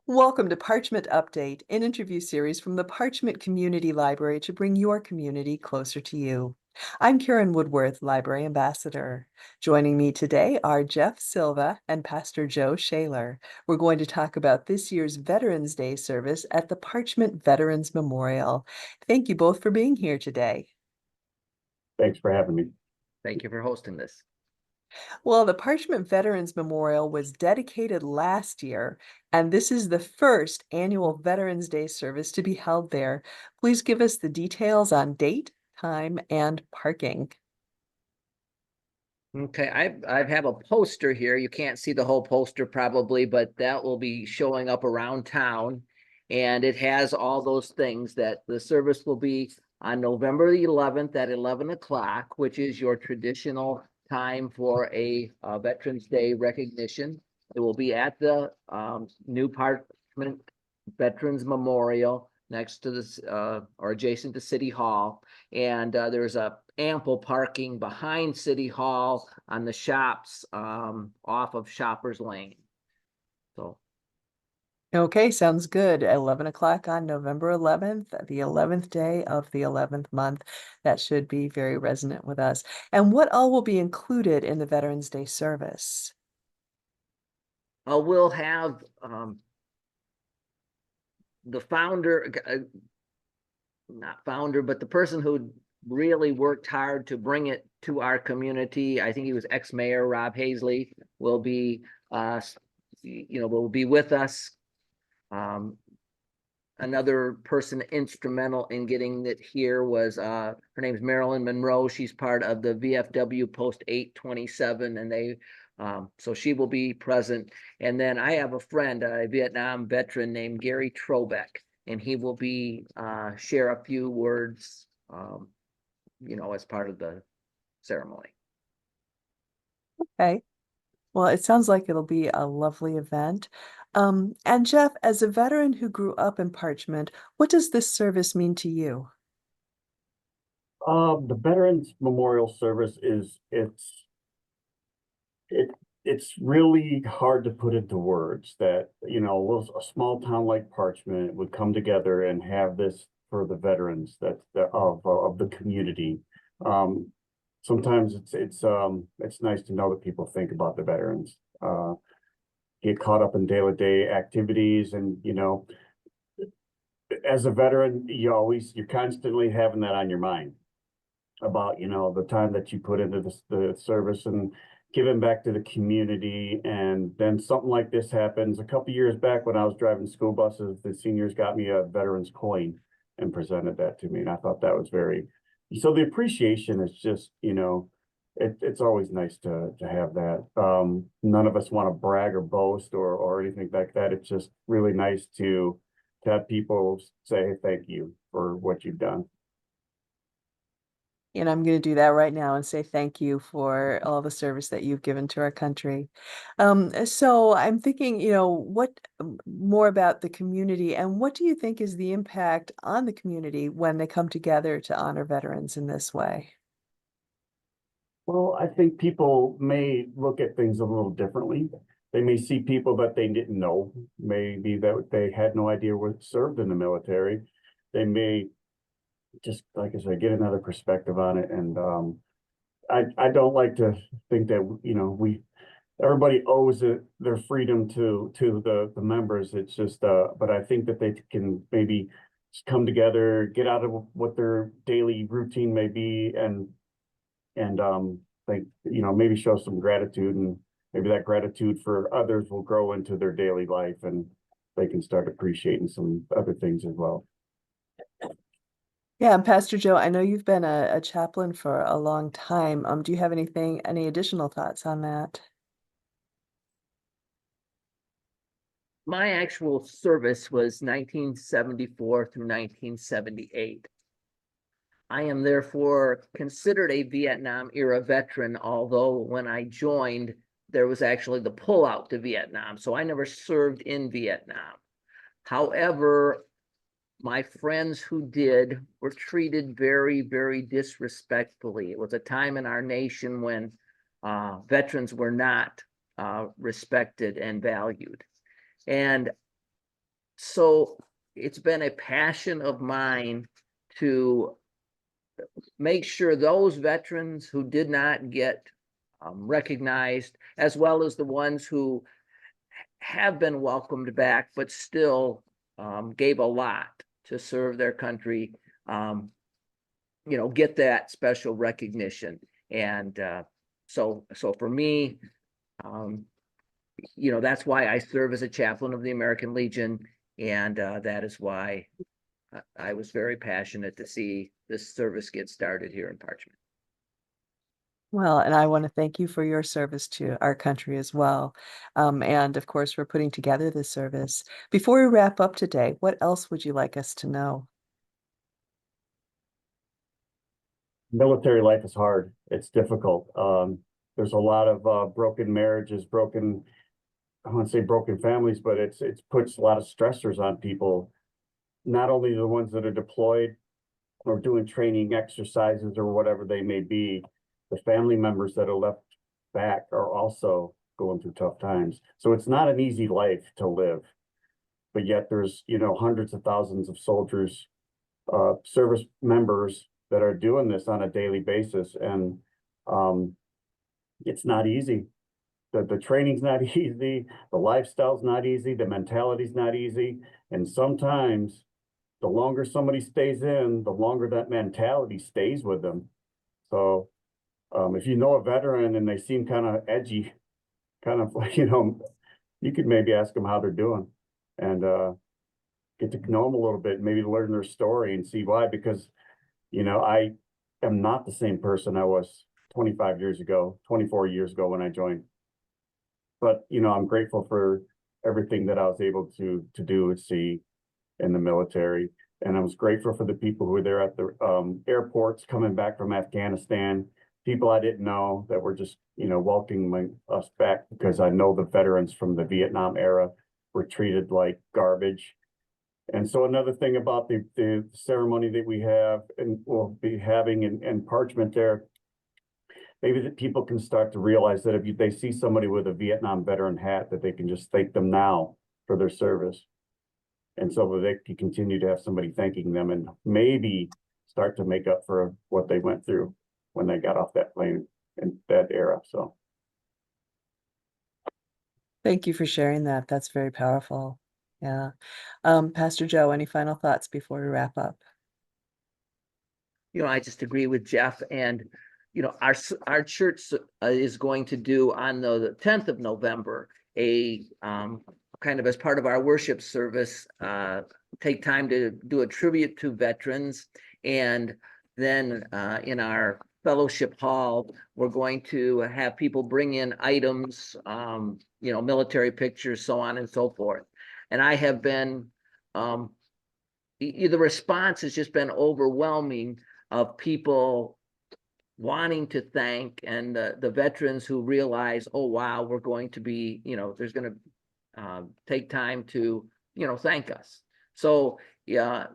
Welcome to Parchment Update, an interview series from the Parchment Community Library to bring your community closer to you. I'm Karen Woodworth, Library Ambassador. Joining me today are Jeff Silva and Pastor Joe Shaler. We're going to talk about this year's Veterans Day service at the Parchment Veterans Memorial. Thank you both for being here today. Thanks for having me. Thank you for hosting this. Well, the Parchment Veterans Memorial was dedicated last year, and this is the first annual Veterans Day service to be held there. Please give us the details on date, time, and parking. Okay, I have a poster here. You can't see the whole poster probably, but that will be showing up around town. And it has all those things that the service will be on November the 11th at 11 o'clock, which is your traditional time for a Veterans Day recognition. It will be at the new Parchment Veterans Memorial next to this or adjacent to City Hall. And there's a ample parking behind City Hall on the shops off of Shoppers Lane. So Okay, sounds good. 11 o'clock on November 11th, the 11th day of the 11th month. That should be very resonant with us. And what all will be included in the Veterans Day service? we'll have the founder, not founder, but the person who really worked hard to bring it to our community. I think he was ex-mayor Rob Hazley will be, will be with us. Another person instrumental in getting it here was her name is Marilyn Monroe. She's part of the VFW Post 827, and they so she will be present. And then I have a friend, a Vietnam veteran named Gary Trobeck, and he will be share a few words, as part of the ceremony. Okay. Well, it sounds like it'll be a lovely event. And Jeff, as a veteran who grew up in Parchment, what does this service mean to you? The Veterans Memorial Service it's really hard to put into words that, a small town like Parchment would come together and have this for the veterans of the community. Sometimes it's nice to know that people think about the veterans. Get caught up in day-to-day activities, and as a veteran, you're constantly having that on your mind about the time that you put into the service and giving back to the community. And then something like this happens. A couple years back when I was driving school buses, the seniors got me a veterans coin and presented that to me, and I thought that was very, so the appreciation is just, it's always nice to have that. None of us want to brag or boast or anything like that. It's just really nice to have people say thank you for what you've done. And I'm going to do that right now and say thank you for all the service that you've given to our country. So I'm thinking, what more about the community, and what do you think is the impact on the community when they come together to honor veterans in this way? Well, I think people may look at things a little differently. They may see people that they didn't know, maybe that they had no idea what served in the military. They may just, like I said, get another perspective on it. And I don't like to think that everybody owes their freedom to the members. It's just but I think that they can maybe just come together, get out of what their daily routine may be, and like maybe show some gratitude, and maybe that gratitude for others will grow into their daily life, and they can start appreciating some other things as well. Yeah, and Pastor Joe, I know you've been a chaplain for a long time. Do you have any additional thoughts on that? My actual service was 1974 through 1978. I am therefore considered a Vietnam era veteran, although when I joined, there was actually the pullout to Vietnam. So I never served in Vietnam. However, my friends who did were treated very, very disrespectfully. It was a time in our nation when veterans were not respected and valued. And So it's been a passion of mine to make sure those veterans who did not get recognized, as well as the ones who have been welcomed back, but still gave a lot to serve their country, get that special recognition. And so for me, that's why I serve as a chaplain of the American Legion. And that is why I was very passionate to see this service get started here in Parchment. Well, and I want to thank you for your service to our country as well. And of course, for putting together this service. Before we wrap up today, what else would you like us to know? Military life is hard. It's difficult. There's a lot of broken marriages, I wouldn't say broken families, but it puts a lot of stressors on people. Not only the ones that are deployed or doing training exercises or whatever they may be, the family members that are left back are also going through tough times. So it's not an easy life to live. But yet there's, hundreds of thousands of soldiers, service members that are doing this on a daily basis. And it's not easy. The training's not easy, the lifestyle's not easy, the mentality's not easy. And sometimes the longer somebody stays in, the longer that mentality stays with them. So if you know a veteran and they seem kind of edgy, kind of like, you could maybe ask them how they're doing and get to know them a little bit, maybe learn their story and see why. Because, I am not the same person I was 25 years ago, 24 years ago when I joined. But, I'm grateful for everything that I was able to do and see in the military. And I was grateful for the people who were there at the airports coming back from Afghanistan, people I didn't know that were just, welcoming us back, because I know the veterans from the Vietnam era were treated like garbage. And so another thing about the ceremony that we have and we'll be having in Parchment there, maybe that people can start to realize that if they see somebody with a Vietnam veteran hat, that they can just thank them now for their service. And so they can continue to have somebody thanking them and maybe start to make up for what they went through when they got off that plane in that era. So Thank you for sharing that. That's very powerful. Yeah. Pastor Joe, any final thoughts before we wrap up? I just agree with Jeff. And our church is going to do on the 10th of November a kind of as part of our worship service, take time to do a tribute to veterans. And then in our fellowship hall, we're going to have people bring in items, military pictures, so on and so forth. And I have been, the response has just been overwhelming of people wanting to thank, and the veterans who realize, oh, wow, we're going to be, there's going to take time to, thank us. So, yeah,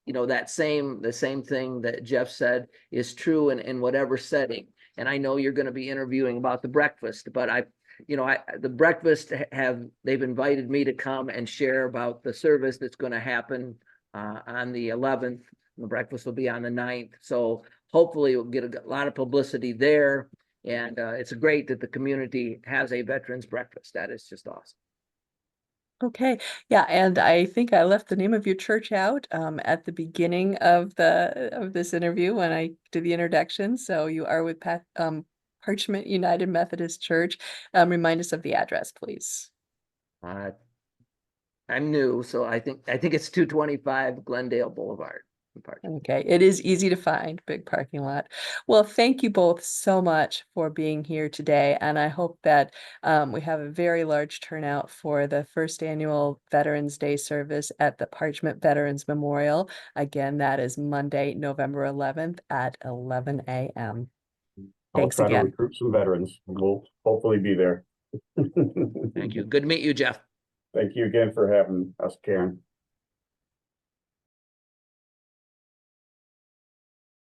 the same thing that Jeff said is true in whatever setting. And I know you're going to be interviewing about the breakfast, but the breakfast they've invited me to come and share about the service that's going to happen on the 11th. The breakfast will be on the 9th. So hopefully we'll get a lot of publicity there. And it's great that the community has a veterans breakfast. That is just awesome. Okay. Yeah, and I think I left the name of your church out at the beginning of this interview when I did the introduction. So you are with Parchment United Methodist Church. Remind us of the address, please. I'm new, so I think it's 225 Glendale Boulevard. Okay, it is easy to find, big parking lot. Well, thank you both so much for being here today, and I hope that we have a very large turnout for the first annual Veterans Day service at the Parchment Veterans Memorial. Again, that is Monday, November 11th at 11 a.m. I'll try to recruit some veterans. We'll hopefully be there. Thank you. Good to meet you, Jeff. Thank you again for having us, Karen.